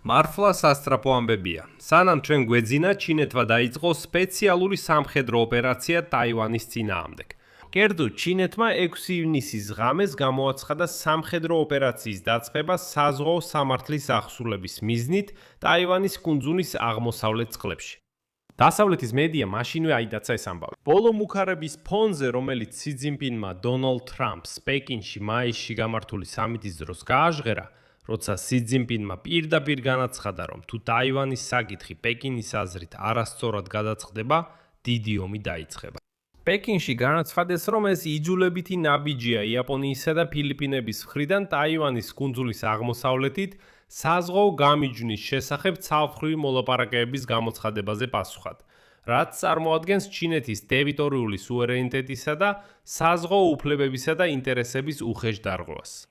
მარფლა სასტრაფო ამბებია. სანამ ჩვენ გვეძინა, ჩინეთმა დაიწყო სპეციალური სამხედრო ოპერაცია ტაივანის წინააღმდეგ. კერძოდ, ჩინეთმა 6 ივნისის ღამეს გამოაცხადა სამხედრო ოპერაციის დაწყება საზღვაო სამართლის აღსრულების მიზნით ტაივანის კუნძულის აღმოსავლეთ წყლებში. დასავლეთის მედია მაშინვე აიდაცა ეს ამბავი. ბოლო მუქარების ფონზე, რომელიც სი ძინპინმა დონალდ ტრამპს პეკინში მაისში გამართული სამიტის დროს გააჟღერა, როცა სი ძინპინმა პირდაპირ განაცხადა, რომ თუ ტაივანის საკითხი პეკინის აზრით არასწორად გადაწყდება, დიდი ომი დაიწყება. პეკინში განაცხადეს, რომ ეს იძულებითი ნაბიჯია იაპონიისა და ფილიპინების მხრიდან ტაივანის კუნძულის აღმოსავლეთით საზღვაო გამიჯვნის შესახებ ცალმხრივი მოლაპარაკებების გამოცხადებაზე პასუხად, რაც წარმოადგენს ჩინეთის ტერიტორიული სუვერენიტეტისა და საზღვაო უფლებებისა და ინტერესების უხეშ დარღვევას.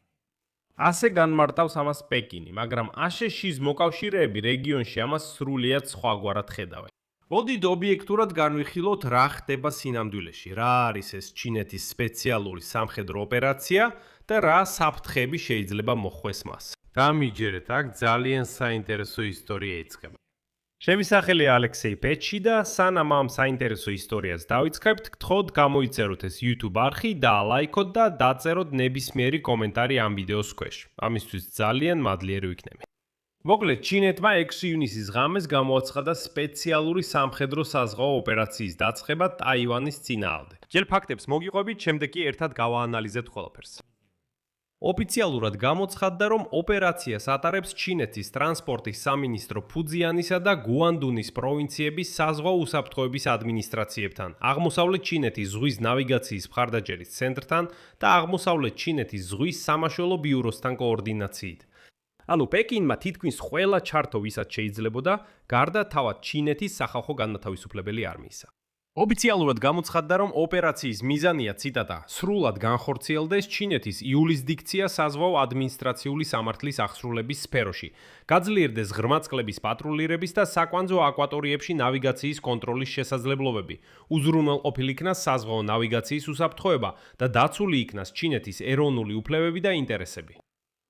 ასე განმარტავს ამას პეკინი, მაგრამ აშშ-ის მოკავშირეები რეგიონში ამას სრულიად სხვაგვარად ხედავენ. მოდით ობიექტურად განვიხილოთ, რა ხდება სინამდვილეში, რა არის ეს ჩინეთის სპეციალური სამხედრო ოპერაცია და რა საფრთხეები შეიძლება მოხვდეს მას. გამიჯერეთ, აქ ძალიან საინტერესო ისტორია იწყება. ჩემი სახელია ალექსეი პეჩი და სანამ ამ საინტერესო ისტორიას დავიწყებთ, გთხოვთ გამოიწეროთ ეს YouTube არხი და ლაიქოთ და დაწეროთ ნებისმიერი კომენტარი ამ ვიდეოს ქვეშ. ამისთვის ძალიან მადლიერი ვიქნები. მოკლედ, ჩინეთმა 6 ივნისის ღამეს გამოაცხადა სპეციალური სამხედრო საზღვაო ოპერაციის დაწყება ტაივანის წინააღმდეგ. ჯერ ფაქტებს მოგიყვებით, შემდეგ კი ერთად გავაანალიზებთ ყველაფერს. ოფიციალურად გამოცხადდა, რომ ოპერაციას ატარებს ჩინეთის ტრანსპორტის სამინისტრო ფუძიანისა და გუანდუნის პროვინციების საზღვაო უსაფრთხოების ადმინისტრაციებთან, აღმოსავლეთ ჩინეთის ზღვის ნავიგაციის მხარდაჭერის ცენტრთან და აღმოსავლეთ ჩინეთის ზღვის სამაშველო ბიუროსთან კოორდინაციით. ანუ პეკინმა თითქმის ყველა ჩართო, ვისაც შეიძლებოდა, გარდა თავად ჩინეთის სახალხო განმათავისუფლებელი არმიისა. ოფიციალურად გამოცხადდა, რომ ოპერაციის მიზანია, ციტატა, სრულად განხორციელდეს ჩინეთის იურისდიქცია საზღვაო ადმინისტრაციული სამართლის აღსრულების სფეროში, გაძლიერდეს ღრმაწყლების პატრულირების და საკვანძო აკვატორიებში ნავიგაციის კონტროლის შესაძლებლობები, უზრუნველყოფილი იქნას საზღვაო ნავიგაციის უსაფრთხოება და დაცული იქნას ჩინეთის ეროვნული უფლებები და ინტერესები.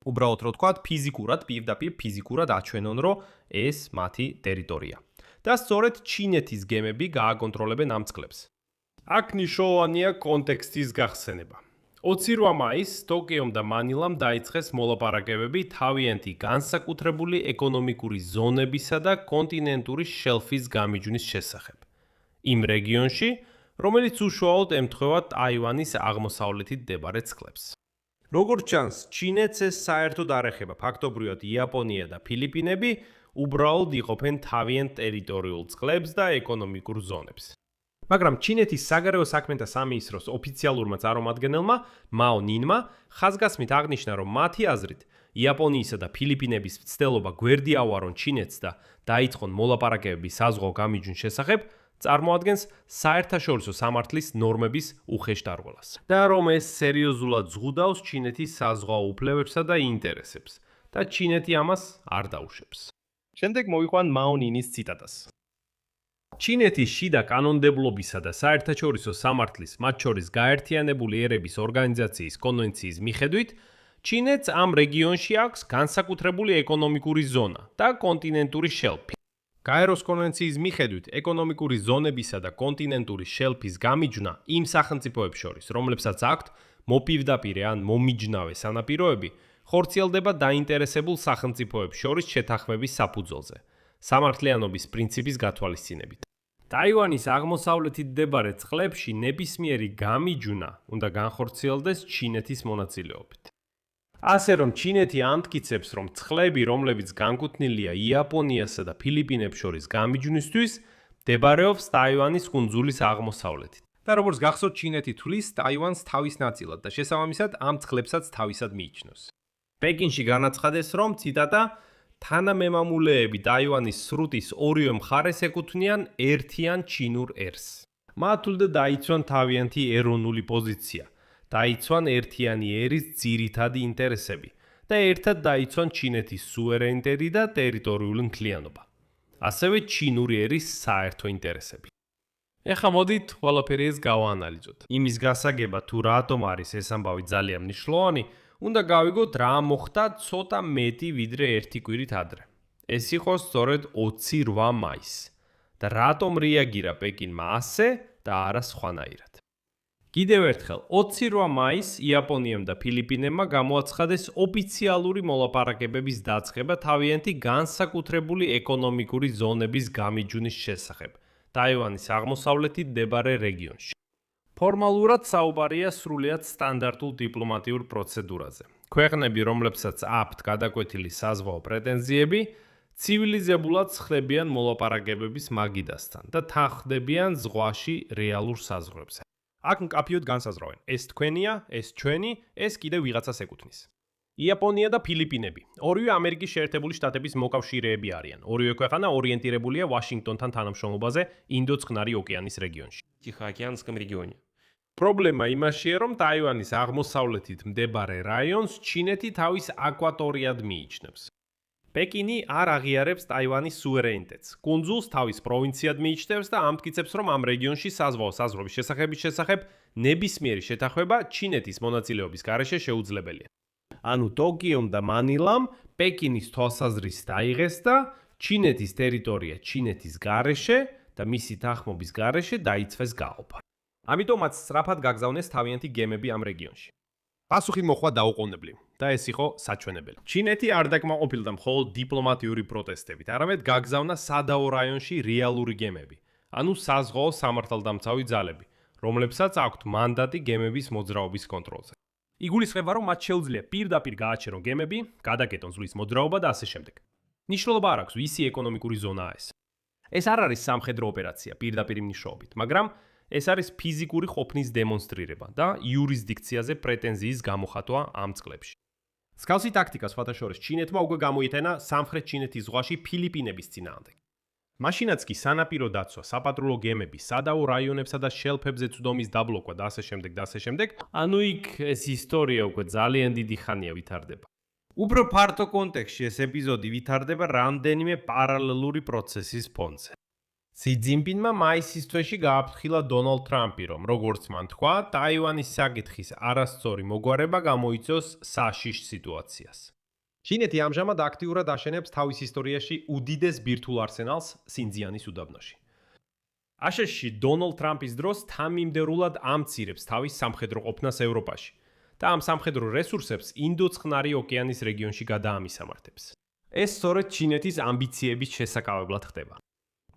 უბრალოდ რო თქვათ, ფიზიკურად, პირდაპირ ფიზიკურად აჩვენონ, რომ ეს მათი ტერიტორია. და სწორედ ჩინეთის გემები გააკონტროლებენ ამ წყლებს. აქ მნიშვნელოვანია კონტექსტის გახსენება. 28 მაისს ტოკიომ და მანილამ დაიწყეს მოლაპარაკებები თავიანთი განსაკუთრებული ეკონომიკური ზონებისა და კონტინენტური შელფის გამიჯვნის შესახებ. იმ რეგიონში, რომელიც უშუალოდ ემთხვევა ტაივანის აღმოსავლეთით მდებარე წყლებს. როგორც ჩანს, ჩინეთს ეს საერთოდ არ ეხება, ფაქტობრივად იაპონია და ფილიპინები უბრალოდ იყოფენ თავიანთ ტერიტორიულ წყლებს და ეკონომიკურ ზონებს. მაგრამ ჩინეთის საგარეო საქმეთა სამინისტროს ოფიციალურმა წარმომადგენელმა მაო ნინმა ხაზგასმით აღნიშნა, რომ მათი აზრით იაპონიისა და ფილიპინების მცდელობა გვერდი ავარონ ჩინეთს და დაიწყონ მოლაპარაკებები საზღვაო გამიჯვნის შესახებ, წარმოადგენს საერთაშორისო სამართლის ნორმების უხეშ დარღვევას. და რომ ეს სერიოზულად ზღუდავს ჩინეთის საზღვაო უფლებებსა და ინტერესებს და ჩინეთი ამას არ დაუშვებს. შემდეგ მოვიყვან მაო ნინის ციტატას. ჩინეთის შიდა კანონმდებლობისა და საერთაშორისო სამართლის, მათ შორის გაერთიანებული ერების ორგანიზაციის კონვენციის მიხედვით, ჩინეთს ამ რეგიონში აქვს განსაკუთრებული ეკონომიკური ზონა და კონტინენტური შელფი. გაეროს კონვენციის მიხედვით, ეკონომიკური ზონებისა და კონტინენტური შელფის გამიჯვნა იმ სახელმწიფოებს შორის, რომლებსაც აქვთ მოპირდაპირე ან მომიჯნავე სანაპიროები, ხორციელდება დაინტერესებულ სახელმწიფოებს შორის შეთანხმების საფუძველზე, სამართლიანობის პრინციპის გათვალისწინებით. ტაივანის აღმოსავლეთით მდებარე წყლებში ნებისმიერი გამიჯვნა უნდა განხორციელდეს ჩინეთის მონაწილეობით. ასე რომ ჩინეთი ამტკიცებს, რომ წყლები, რომლებიც განკუთვნილია იაპონიასა და ფილიპინებს შორის გამიჯვნისთვის, მდებარეობს ტაივანის კუნძულის აღმოსავლეთით. და როგორც გახსოვთ, ჩინეთი თვლის ტაივანს თავის ნაწილად და შესაბამისად ამ წყლებსაც თავისად მიიჩნევს. პეკინში განაცხადეს, რომ ციტატა თანამემამულეები ტაივანის სრუტის ორივე მხარეს ეკუთვნიან ერთიან ჩინურ ერს. მათ უნდა დაიცვან თავიანთი ეროვნული პოზიცია, დაიცვან ერთიანი ერის ძირითადი ინტერესები და ერთად დაიცვან ჩინეთის სუვერენიტეტი და ტერიტორიული მთლიანობა. ასევე ჩინური ერის საერთო ინტერესები. ეხლა მოდით ყველაფერი ეს გავაანალიზოთ. იმის გასაგებად, თუ რატომ არის ეს ამბავი ძალიან მნიშვნელოვანი, უნდა გავიგოთ რა მოხდა ცოტა მეტი ვიდრე ერთი კვირით ადრე. ეს იყო სწორედ 28 მაისს. და რატომ რეაგირა პეკინმა ასე და არა სხვანაირად. კიდევ ერთხელ, 28 მაისს იაპონიამ და ფილიპინებმა გამოაცხადეს ოფიციალური მოლაპარაკებების დაწყება თავიანთი განსაკუთრებული ეკონომიკური ზონების გამიჯვნის შესახებ ტაივანის აღმოსავლეთით მდებარე რეგიონში. ფორმალურად საუბარია სრულიად სტანდარტულ დიპლომატიურ პროცედურაზე. ქვეყნები, რომლებსაც აქვთ გადაკვეთილი საზღვაო პრეტენზიები, ცივილიზებულად ხდებიან მოლაპარაკებების მაგიდასთან და თანხმდებიან ზღვაში რეალურ საზღვრებზე. აქ მკაფიოდ განსაზღვრავენ, ეს თქვენია, ეს ჩვენი, ეს კიდევ ვიღაცას ეკუთვნის. იაპონია და ფილიპინები, ორივე ამერიკის შეერთებული შტატების მოკავშირეები არიან. ორივე ქვეყანა ორიენტირებულია ვაშინგტონთან თანამშრომლობაზე ინდო-წყნარი ოკეანის რეგიონში. Тихоокеанском регионе. პრობლემა იმაშია, რომ ტაივანის აღმოსავლეთით მდებარე რაიონს ჩინეთი თავის აკვატორიად მიიჩნევს. პეკინი არ აღიარებს ტაივანის სუვერენიტეტს. კუნძულს თავის პროვინციად მიიჩნევს და ამტკიცებს, რომ ამ რეგიონში საზღვაო საზღვრების შესახებ ნებისმიერი შეთანხმება ჩინეთის მონაწილეობის გარეშე შეუძლებელია. ანუ ტოკიომ და მანილამ პეკინის თვალსაზრისით აიღეს და ჩინეთის ტერიტორია ჩინეთის გარეშე და მისი თანხმობის გარეშე დაიცვეს გაყოფა. ამიტომ მათ სწრაფად გაგზავნეს თავიანთი გემები ამ რეგიონში. პასუხი მოხდა დაუყოვნებლივ და ეს იყო საჩვენებელი. ჩინეთი არ დაკმაყოფილდა მხოლოდ დიპლომატიური პროტესტებით, არამედ გაგზავნა სადაო რაიონში რეალური გემები, ანუ საზღვაო სამართალდამცავი ძალები, რომლებსაც აქვთ მანდატი გემების მოძრაობის კონტროლზე. იგულისხმება, რომ მათ შეუძლია პირდაპირ გააჩერონ გემები, გადაკეტონ ზღვის მოძრაობა და ასე შემდეგ. ნიშნულობა არ აქვს, ვისი ეკონომიკური ზონაა ეს. ეს არ არის სამხედრო ოპერაცია პირდაპირ მნიშვნელობით, მაგრამ ეს არის ფიზიკური ყოფნის დემონსტრირება და იურისდიქციაზე პრეტენზიის გამოხატვა ამ წყლებში. მსგავსი ტაქტიკა სხვათა შორის ჩინეთმა უკვე გამოიტანა სამხრეთ ჩინეთის ზღვაში ფილიპინების წინააღმდეგ. მაშინაც კი სანაპირო დაცვა, საპატრულო გემები, სადაო რაიონებსა და შელფებზე წვდომის დაბლოკვა და ასე შემდეგ, ანუ იქ ეს ისტორია უკვე ძალიან დიდი ხანია ვითარდება. უფრო ფართო კონტექსტში ეს ეპიზოდი ვითარდება რამდენიმე პარალელური პროცესის ფონზე. სი ძინპინმა მაისის თვეში გააფრთხილა დონალდ ტრამპი, რომ როგორც მან თქვა, ტაივანის საკითხის არასწორი მოგვარება გამოიწვევს საშიშ სიტუაციას. ჩინეთი ამჟამად აქტიურად აშენებს თავის ისტორიაში უდიდეს ბირთვულ არსენალს სინძიანის უდაბნოში. აშშ-ში დონალდ ტრამპის დროს თანმიმდევრულად ამცირებს თავის სამხედრო ყოფნას ევროპაში და ამ სამხედრო რესურსებს ინდო-წყნარი ოკეანის რეგიონში გადაამისამართებს. ეს სწორედ ჩინეთის ამბიციების შესაკავებლად ხდება.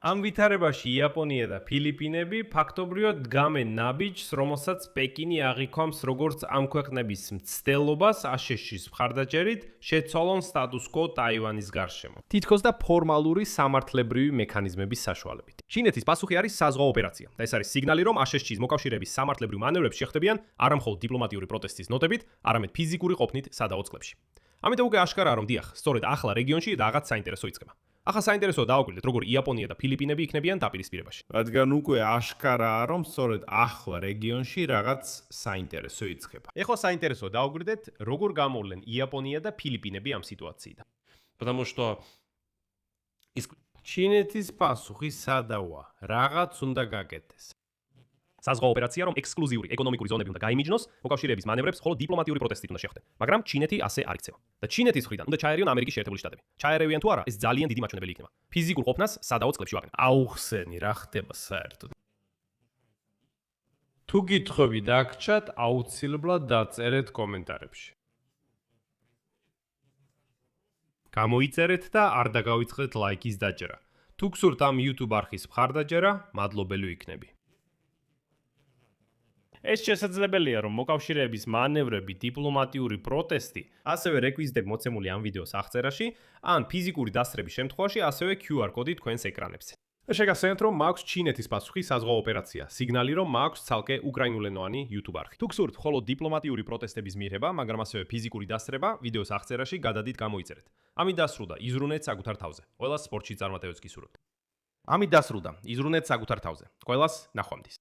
ამ ვითარებაში იაპონია და ფილიპინები ფაქტობრივად დგამენ ნაბიჯს, რომელსაც პეკინი აღიქვამს როგორც ამ ქვეყნების მცდელობას აშშ-ის მხარდაჭერით შეცვალონ სტატუს კვო ტაივანის გარშემო. თითქოს და ფორმალური სამართლებრივი მექანიზმების საშუალებით. ჩინეთის პასუხი არის საზღვაო ოპერაცია და ეს არის სიგნალი, რომ აშშ-ის მოკავშირეების სამართლებრივ მანევრებს შეხვდებიან არა მხოლოდ დიპლომატიური პროტესტის ნოტებით, არამედ ფიზიკური ყოფნით სადაო წყლებში. ამიტომ უკვე აშკარაა, რომ დიახ, სწორედ ახლა რეგიონში რაღაც საინტერესო იწყება. ახლა საინტერესოა დააკვირდეთ, როგორ იაპონია და ფილიპინები იქნებიან დაპირისპირებაში. რადგან უკვე აშკარაა, რომ სწორედ ახლა რეგიონში რაღაც საინტერესო იწყება. ეხლა საინტერესოა დააკვირდეთ, როგორ გამოვლენ იაპონია და ფილიპინები ამ სიტუაციიდან. Потому что ჩინეთის პასუხი სადავოა, რაღაც უნდა გაკეთდეს. საზღვაო ოპერაცია, რომ ექსკლუზიური ეკონომიკური ზონები უნდა გაიმიჯნოს, მოკავშირეების მანევრებს მხოლოდ დიპლომატიური პროტესტით უნდა შეხვდნენ. მაგრამ ჩინეთი ასე არ იქცევა. და ჩინეთის მხრიდან უნდა ჩაერევიან ამერიკის შეერთებული შტატები. ჩაერევიან თუ არა, ეს ძალიან დიდი მაჩვენებელი იქნება. ფიზიკურ ყოფნას სადაო წყლებში ვაგნებ. აუხსენი რა ხდება საერთოდ. თუ გითხოვი დაგჭათ, აუცილებლად დაწერეთ კომენტარებში. გამოიწერეთ და არ დაგავიწყდეთ ლაიქის დაჭერა. თუ გსურთ ამ YouTube არხის მხარდაჭერა, მადლობელი ვიქნები. ეს შესაძლებელია, რომ მოკავშირეების მანევრები, დიპლომატიური პროტესტი, ასევე რეკვიზიტები მოცემული ამ ვიდეოს აღწერაში, ან ფიზიკური დასწრების შემთხვევაში, ასევე QR კოდი თქვენს ეკრანებზე. შეგახსენებთ, რომ მაქვს ჩინეთის პასუხი საზღვაო ოპერაცია, სიგნალი, რომ მაქვს ცალკე უკრაინულენოვანი YouTube არხი. თუ გსურთ მხოლოდ დიპლომატიური პროტესტების მიღება, მაგრამ ასევე ფიზიკური დასწრება, ვიდეოს აღწერაში გადადით გამოიწერეთ. ამით დასრულდა, იზრუნეთ საკუთარ თავზე. ყველას სპორტში წარმატებებს გისურვებთ. ამით დასრულდა, იზრუნეთ საკუთარ თავზე. ყველას ნახვამდის.